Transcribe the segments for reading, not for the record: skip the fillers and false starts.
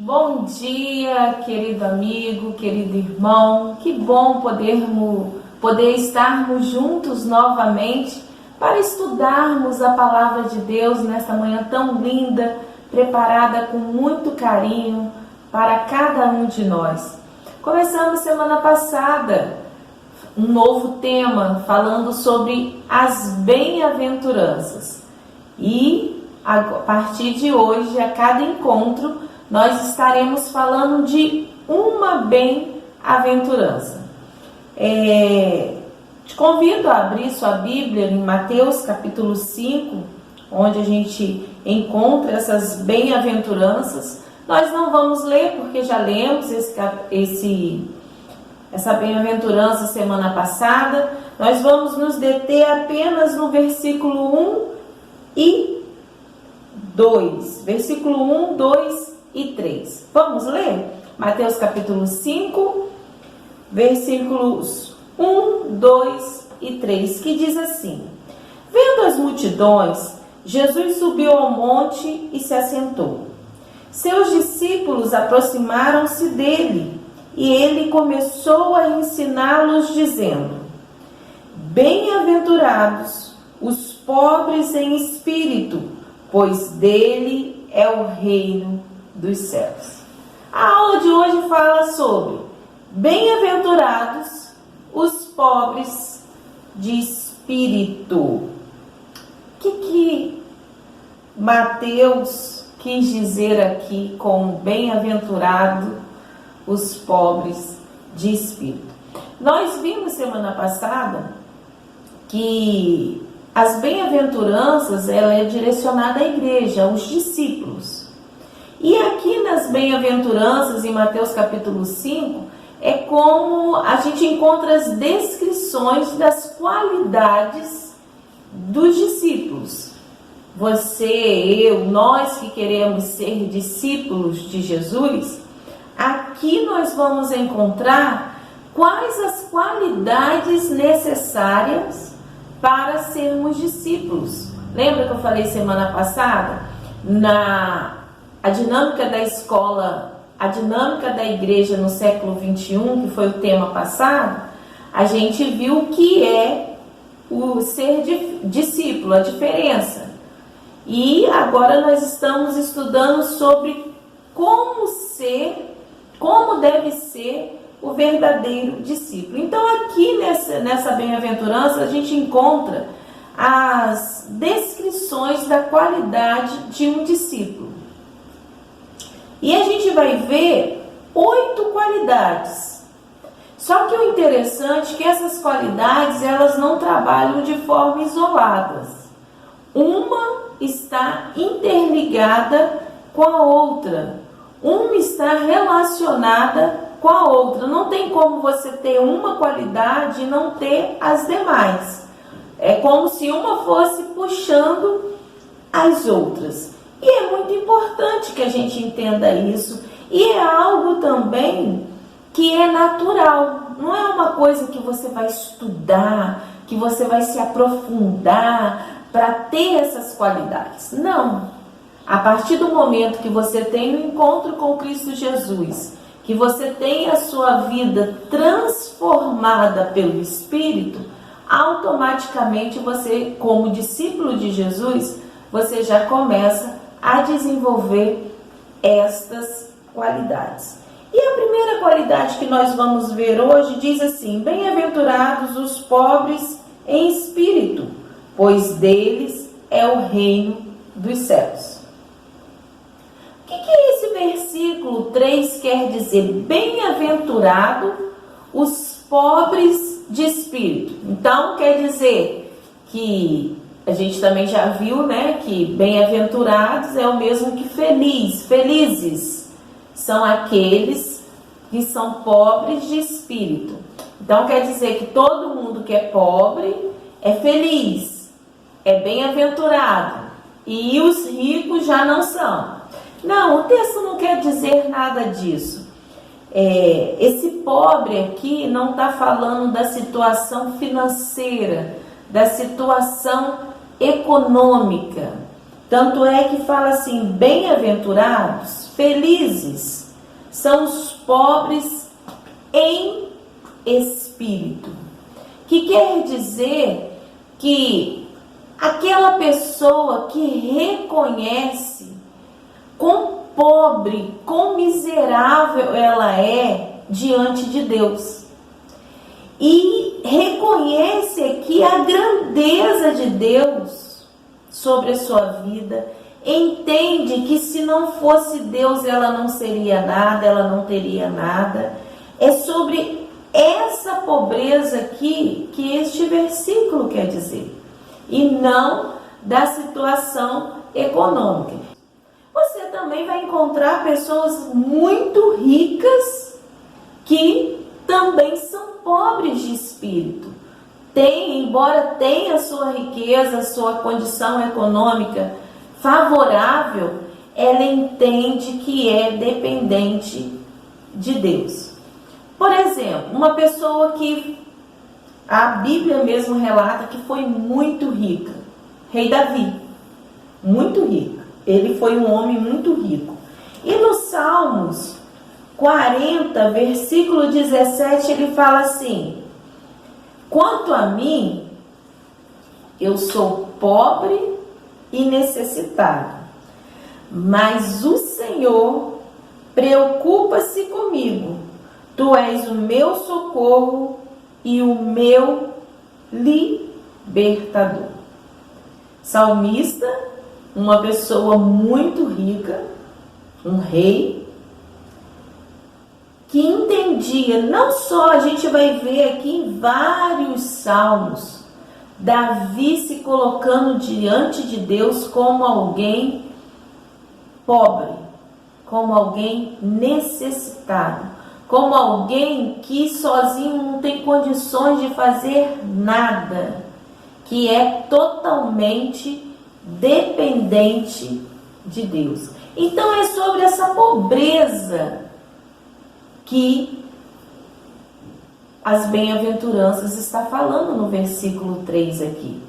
Bom dia, querido amigo, querido irmão. Que bom poder estarmos juntos novamente para estudarmos a palavra de Deus nesta manhã tão linda, preparada com muito carinho para cada um de nós. Começamos semana passada um novo tema falando sobre as bem-aventuranças. E a partir de hoje, a cada encontro, nós estaremos falando de uma bem-aventurança. Te convido a abrir sua Bíblia em Mateus capítulo 5, onde a gente encontra essas bem-aventuranças. Nós não vamos ler porque já lemos essa bem-aventurança semana passada. Nós vamos nos deter apenas no versículo 1 e 2. Versículo 1, 2 e 3. Vamos ler? Mateus capítulo 5, versículos 1, 2 e 3, que diz assim: Vendo as multidões, Jesus subiu ao monte e se assentou. Seus discípulos aproximaram-se dele e ele começou a ensiná-los, dizendo: Bem-aventurados os pobres em espírito, pois dele é o reino dos céus. A aula de hoje fala sobre bem-aventurados os pobres de espírito. O que Mateus quis dizer aqui com bem-aventurado os pobres de espírito? Nós vimos semana passada que as bem-aventuranças ela é direcionada à igreja, aos discípulos. E aqui nas bem-aventuranças, em Mateus capítulo 5, é como a gente encontra as descrições das qualidades dos discípulos. Você, eu, nós que queremos ser discípulos de Jesus, aqui nós vamos encontrar quais as qualidades necessárias para sermos discípulos. Lembra que eu falei semana passada? A dinâmica da escola, a dinâmica da igreja no século XXI, que foi o tema passado, a gente viu o que é o ser discípulo, a diferença. E agora nós estamos estudando sobre como deve ser o verdadeiro discípulo. Então aqui nessa bem-aventurança a gente encontra as descrições da qualidade de um discípulo. E a gente vai ver 8 qualidades. Só que o interessante é que essas qualidades elas não trabalham de forma isolada. Uma está interligada com a outra. Uma está relacionada com a outra. Não tem como você ter uma qualidade e não ter as demais. É como se uma fosse puxando as outras. E é muito importante que a gente entenda isso. E é algo também que é natural. Não é uma coisa que você vai estudar, que você vai se aprofundar para ter essas qualidades. Não. A partir do momento que você tem um encontro com Cristo Jesus, que você tem a sua vida transformada pelo Espírito, automaticamente você, como discípulo de Jesus, você já começa a desenvolver estas qualidades. E a primeira qualidade que nós vamos ver hoje diz assim: Bem-aventurados os pobres em espírito, pois deles é o reino dos céus. O que esse versículo 3 quer dizer? Bem-aventurado os pobres de espírito. Então quer dizer que a gente também já viu, né, que bem-aventurados é o mesmo que feliz. Felizes são aqueles que são pobres de espírito. Então quer dizer que todo mundo que é pobre é feliz, é bem-aventurado, e os ricos já não são. Não, o texto não quer dizer nada disso. Esse pobre aqui não está falando da situação financeira, da situação econômica. Tanto é que fala assim, bem-aventurados, felizes são os pobres em espírito, que quer dizer que aquela pessoa que reconhece quão pobre, quão miserável ela é diante de Deus, e reconhece aqui a grandeza de Deus sobre a sua vida, entende que se não fosse Deus ela não seria nada, ela não teria nada. É sobre essa pobreza aqui que este versículo quer dizer, e não da situação econômica. Você também vai encontrar pessoas muito ricas que também são pobres de espírito. Embora tenha sua riqueza, sua condição econômica favorável, ela entende que é dependente de Deus. Por exemplo, uma pessoa que a Bíblia mesmo relata que foi muito rica, rei Davi, muito rico. Ele foi um homem muito rico. E no Salmos 40, versículo 17, ele fala assim: quanto a mim, eu sou pobre e necessitado, mas o Senhor preocupa-se comigo. Tu és o meu socorro e o meu libertador. Salmista, uma pessoa muito rica, um rei, que entendia, não só, a gente vai ver aqui em vários salmos, Davi se colocando diante de Deus como alguém pobre, como alguém necessitado, como alguém que sozinho não tem condições de fazer nada, que é totalmente dependente de Deus. Então é sobre essa pobreza que as bem-aventuranças está falando no versículo 3 aqui.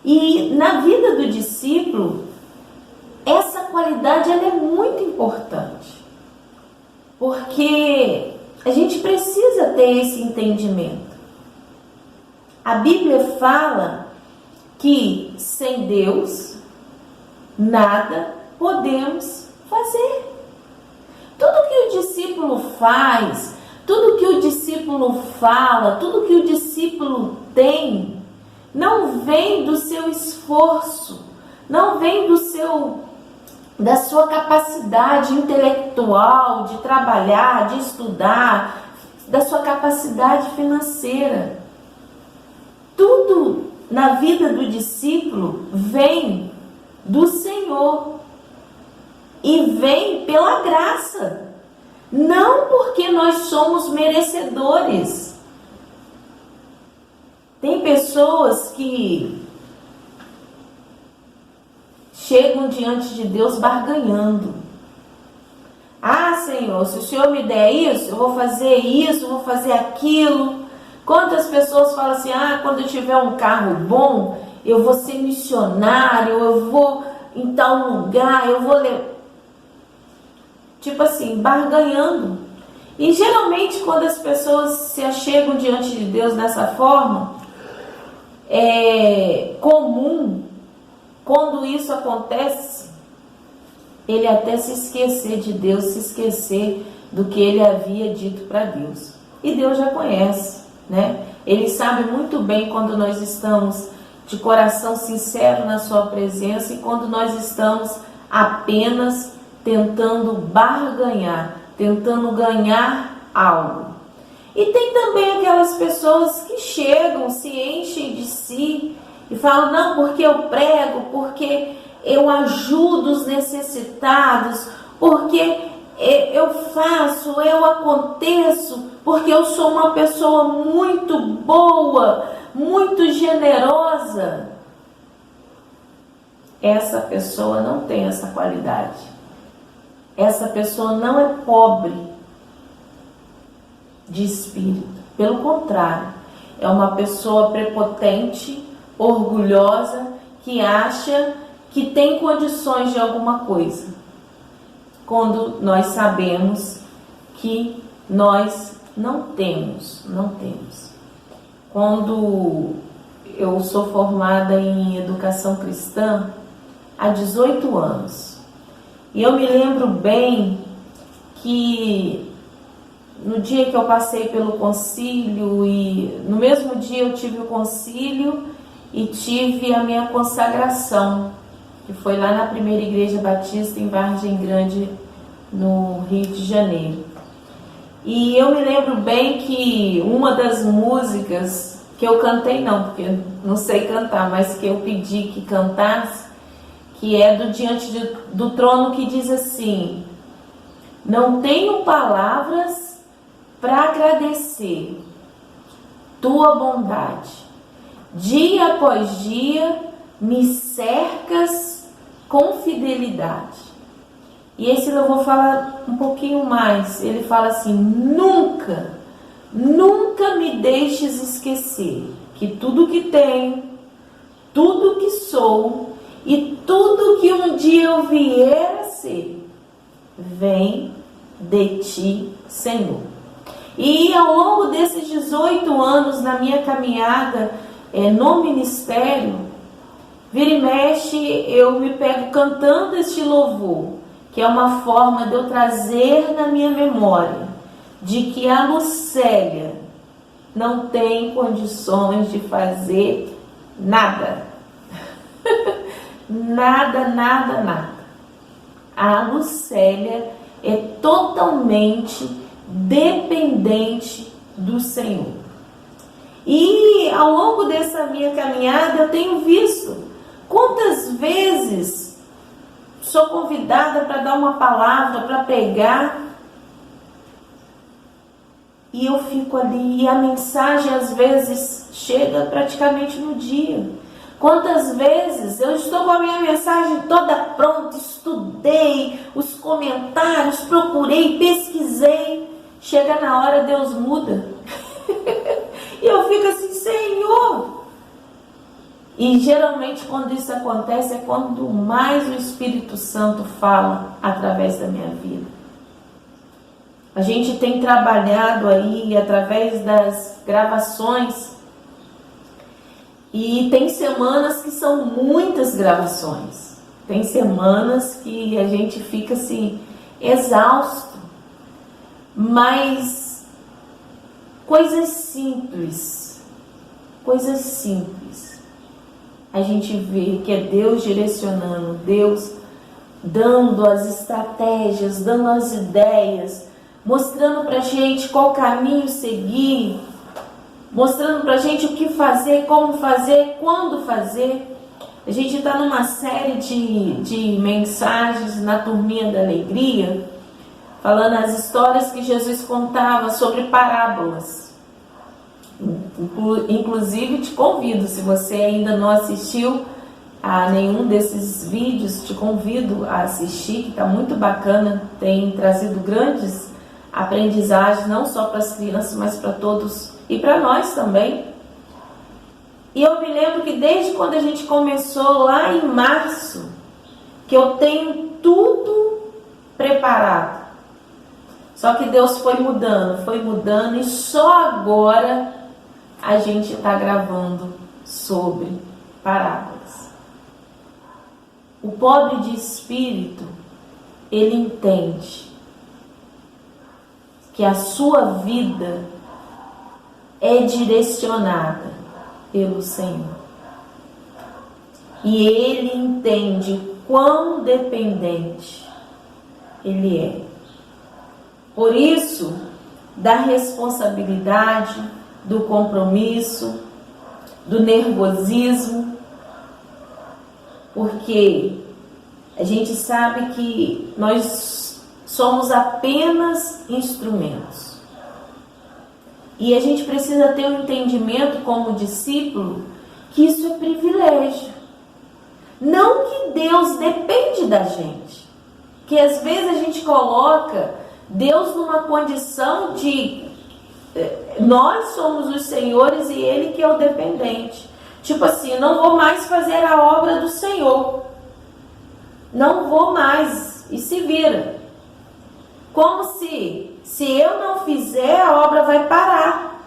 E na vida do discípulo, essa qualidade ela é muito importante, porque a gente precisa ter esse entendimento. A Bíblia fala que sem Deus nada podemos fazer. Tudo que o discípulo faz, tudo que o discípulo fala, tudo que o discípulo tem, não vem do seu esforço, não vem da sua capacidade intelectual de trabalhar, de estudar, da sua capacidade financeira. Tudo na vida do discípulo vem do Senhor e vem pela graça, não porque nós somos merecedores. Tem pessoas que chegam diante de Deus barganhando. Ah, Senhor, se o Senhor me der isso, eu vou fazer isso, eu vou fazer aquilo. Quantas pessoas falam assim: ah, quando eu tiver um carro bom, eu vou ser missionário, eu vou em tal lugar, eu vou tipo assim, barganhando. E geralmente quando as pessoas se achegam diante de Deus dessa forma, é comum, quando isso acontece, ele até se esquecer de Deus, se esquecer do que ele havia dito para Deus. E Deus já conhece, né? Ele sabe muito bem quando nós estamos de coração sincero na sua presença e quando nós estamos apenas tentando barganhar, tentando ganhar algo. E tem também aquelas pessoas que chegam, se enchem de si e falam: não, porque eu prego, porque eu ajudo os necessitados, porque eu faço, eu aconteço, porque eu sou uma pessoa muito boa, muito generosa. Essa pessoa não tem essa qualidade. Essa pessoa não é pobre de espírito. Pelo contrário, é uma pessoa prepotente, orgulhosa, que acha que tem condições de alguma coisa. quando nós sabemos que nós não temos. Quando eu sou formada em educação cristã há 18 anos, e eu me lembro bem que no dia que eu passei pelo concílio, e no mesmo dia eu tive o concílio e tive a minha consagração, que foi lá na primeira igreja batista em Vargem Grande, no Rio de Janeiro. E eu me lembro bem que uma das músicas que eu cantei, não, porque não sei cantar, mas que eu pedi que cantasse, que é do Diante do Trono, que diz assim: não tenho palavras para agradecer tua bondade, dia após dia me cercas com fidelidade. E esse louvor fala um pouquinho mais. Ele fala assim: nunca me deixes esquecer que tudo que tenho, tudo que sou e tudo que um dia eu vier a ser, vem de ti, Senhor. E ao longo desses 18 anos na minha caminhada no ministério, vira e mexe, eu me pego cantando este louvor, que é uma forma de eu trazer na minha memória de que a Lucélia não tem condições de fazer nada. nada. A Lucélia é totalmente dependente do Senhor. E ao longo dessa minha caminhada eu tenho visto quantas vezes sou convidada para dar uma palavra, para pregar, e eu fico ali, e a mensagem às vezes chega praticamente no dia. Quantas vezes eu estou com a minha mensagem toda pronta, estudei os comentários, procurei, pesquisei, chega na hora, Deus muda. E eu fico assim: Senhor. E geralmente quando isso acontece é quando mais o Espírito Santo fala através da minha vida. A gente tem trabalhado aí através das gravações, e tem semanas que são muitas gravações. Tem semanas que a gente fica assim, exausto. Mas coisas simples, a gente vê que é Deus direcionando, Deus dando as estratégias, dando as ideias, mostrando pra gente qual caminho seguir, mostrando pra gente o que fazer, como fazer, quando fazer. A gente está numa série de mensagens na Turminha da Alegria, falando as histórias que Jesus contava sobre parábolas. Inclusive te convido, se você ainda não assistiu a nenhum desses vídeos, te convido a assistir, que está muito bacana, tem trazido grandes aprendizagens, não só para as crianças, mas para todos e para nós também. E eu me lembro que desde quando a gente começou lá em março, que eu tenho tudo preparado. Só que Deus foi mudando e só agora a gente está gravando sobre parábolas. O pobre de espírito, ele entende que a sua vida é direcionada pelo Senhor. E ele entende quão dependente ele é. Por isso, da responsabilidade, do compromisso, do nervosismo, porque a gente sabe que nós somos apenas instrumentos. E a gente precisa ter um entendimento como discípulo que isso é privilégio. Não que Deus depende da gente. Que às vezes a gente coloca Deus numa condição de nós somos os senhores e Ele que é o dependente. Tipo assim, não vou mais fazer a obra do Senhor. Não vou mais. E se vira. como se eu não fizer, a obra vai parar.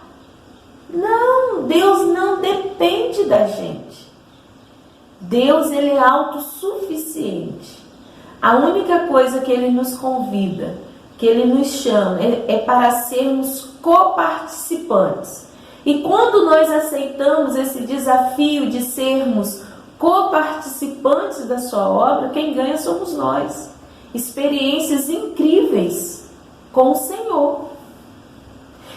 Não, Deus não depende da gente. Deus, ele é autossuficiente. A única coisa que ele nos convida, que ele nos chama, é para sermos coparticipantes. E quando nós aceitamos esse desafio de sermos coparticipantes da sua obra, quem ganha somos nós. Experiências incríveis com o Senhor.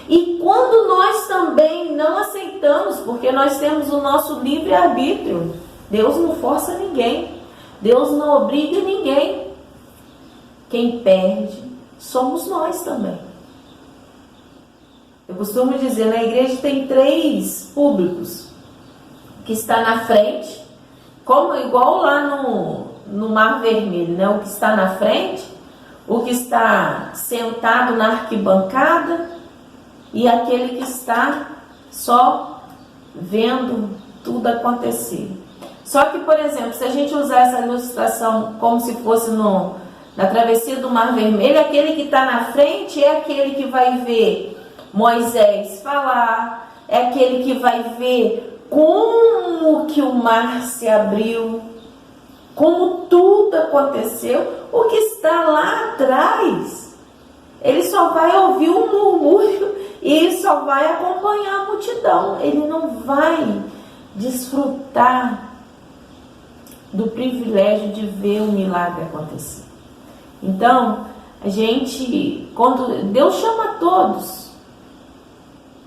E quando nós também não aceitamos, porque nós temos o nosso livre-arbítrio, Deus não força ninguém, Deus não obriga ninguém. Quem perde somos nós também. Eu costumo dizer, na igreja tem 3 públicos, que está na frente, como igual lá no Mar Vermelho, né? O que está na frente, o que está sentado na arquibancada e aquele que está só vendo tudo acontecer. Só que, por exemplo, se a gente usar essa ilustração como se fosse na travessia do Mar Vermelho, aquele que está na frente é aquele que vai ver Moisés falar, é aquele que vai ver como que o mar se abriu, como tudo aconteceu. O que está lá atrás, ele só vai ouvir um murmúrio e ele só vai acompanhar a multidão. Ele não vai desfrutar do privilégio de ver o milagre acontecer. Então, quando Deus chama todos,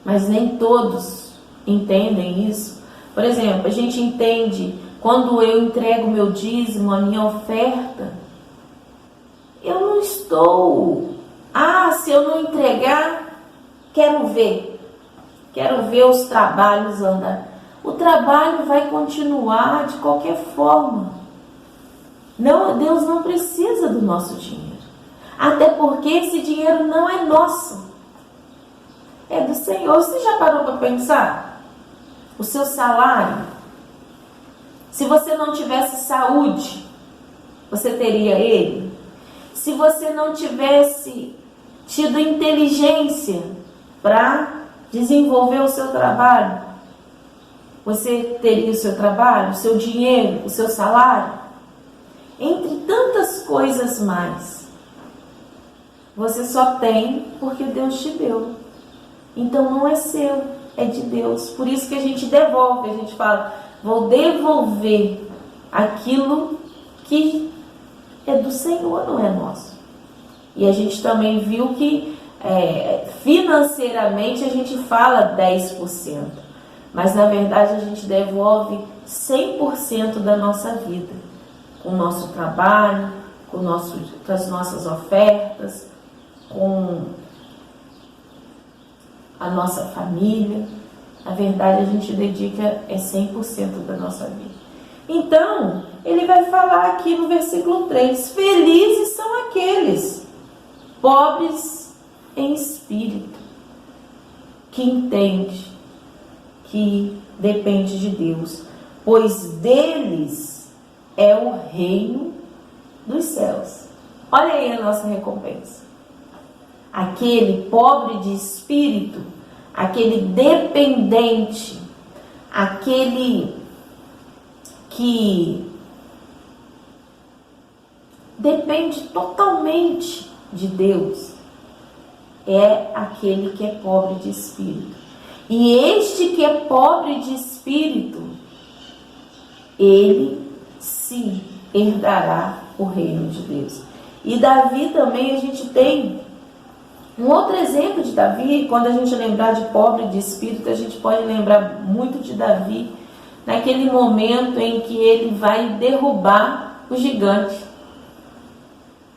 mas nem todos entendem isso. Por exemplo, a gente entende quando eu entrego meu dízimo, a minha oferta, eu não estou, se eu não entregar, quero ver os trabalhos andar. O trabalho vai continuar de qualquer forma. Não, Deus não precisa do nosso dinheiro. Até porque esse dinheiro não é nosso. É do Senhor. Você já parou para pensar? O seu salário. Se você não tivesse saúde, você teria ele? Se você não tivesse tido inteligência para desenvolver o seu trabalho, você teria o seu trabalho, o seu dinheiro, o seu salário? Entre tantas coisas mais, você só tem porque Deus te deu. Então não é seu, é de Deus. Por isso que a gente devolve, a gente fala, vou devolver aquilo que é do Senhor, não é nosso. E a gente também viu que financeiramente a gente fala 10%, mas na verdade a gente devolve 100% da nossa vida, com o nosso trabalho, com as nossas ofertas, com a nossa família. Na verdade a gente dedica 100% da nossa vida. Então, ele vai falar aqui no versículo 3, felizes são aqueles pobres em espírito, que entende que depende de Deus, pois deles é o reino dos céus. Olha aí a nossa recompensa. Aquele pobre de espírito, aquele dependente, aquele que depende totalmente de Deus, é aquele que é pobre de espírito. E este que é pobre de espírito, ele sim herdará o reino de Deus. E Davi também, a gente tem um outro exemplo de Davi. Quando a gente lembrar de pobre de espírito, a gente pode lembrar muito de Davi, naquele momento em que ele vai derrubar o gigante.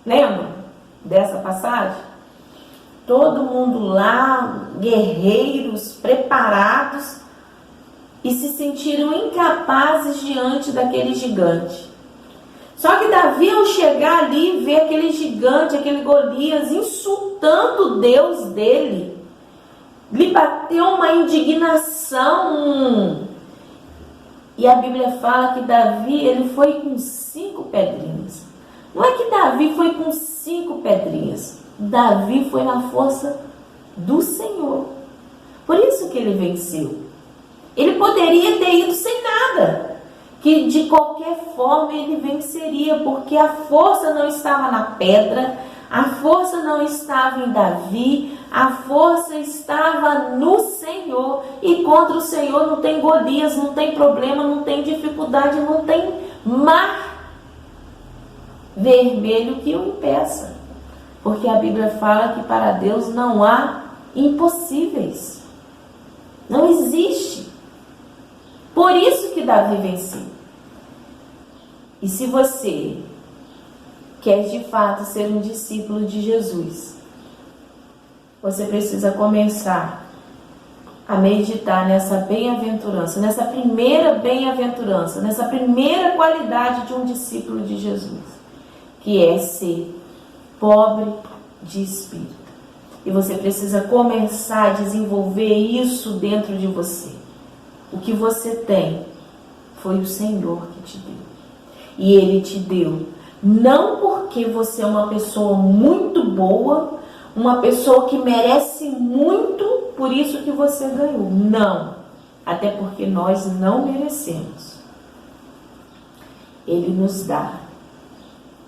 Lembra dessa passagem? Todo mundo lá, guerreiros, preparados, e se sentiram incapazes diante daquele gigante. Só que Davi, ao chegar ali, vê aquele gigante, aquele Golias, insultando o Deus dele, lhe bateu uma indignação. E a Bíblia fala que Davi, ele foi com 5 pedrinhas. Não é que Davi foi com 5 pedrinhas. Davi foi na força do Senhor. Por isso que ele venceu. Ele poderia ter ido sem nada, que de qualquer forma ele venceria, porque a força não estava na pedra, a força não estava em Davi, a força estava no Senhor. E contra o Senhor não tem Golias, não tem problema, não tem dificuldade, não tem mar vermelho que o impeça. Porque a Bíblia fala que para Deus não há impossíveis. Não existe. Por isso que Davi venceu. E se você quer de fato ser um discípulo de Jesus, você precisa começar a meditar nessa bem-aventurança, nessa primeira bem-aventurança, nessa primeira qualidade de um discípulo de Jesus, que é ser pobre de espírito. E você precisa começar a desenvolver isso dentro de você. O que você tem foi o Senhor que te deu. E Ele te deu não porque você é uma pessoa muito boa, uma pessoa que merece muito, por isso que você ganhou. Não. Até porque nós não merecemos. Ele nos dá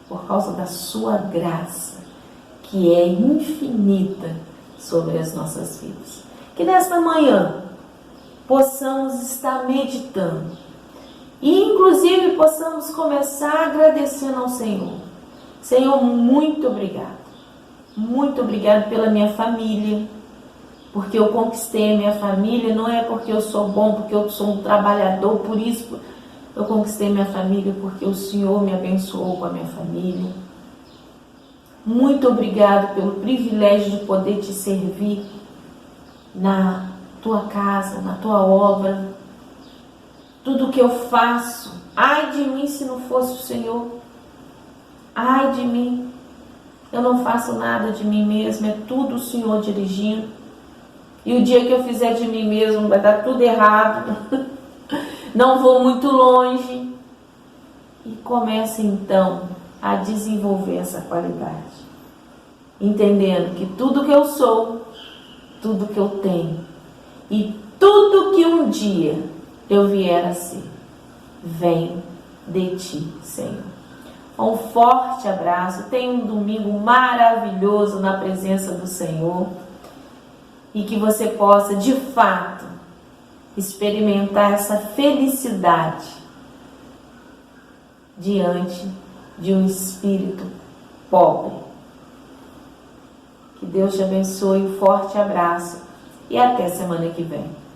por causa da sua graça, que é infinita sobre as nossas vidas. Que nesta manhã possamos estar meditando e inclusive possamos começar agradecendo ao Senhor. Senhor, muito obrigado. Muito obrigado pela minha família, porque eu conquistei a minha família, não é porque eu sou bom, porque eu sou um trabalhador, por isso eu conquistei minha família, porque o Senhor me abençoou com a minha família. Muito obrigado pelo privilégio de poder te servir na tua casa, na tua obra. Tudo que eu faço, ai de mim se não fosse o Senhor. Ai de mim. Eu não faço nada de mim mesma, é tudo o Senhor dirigindo. E o dia que eu fizer de mim mesmo vai dar tudo errado. Não vou muito longe. E comece então a desenvolver essa qualidade. Entendendo que tudo que eu sou, tudo que eu tenho e tudo que um dia eu vier a ser, vem de ti, Senhor. Um forte abraço, tenha um domingo maravilhoso na presença do Senhor e que você possa, de fato, experimentar essa felicidade diante de um espírito pobre. Que Deus te abençoe, um forte abraço e até semana que vem.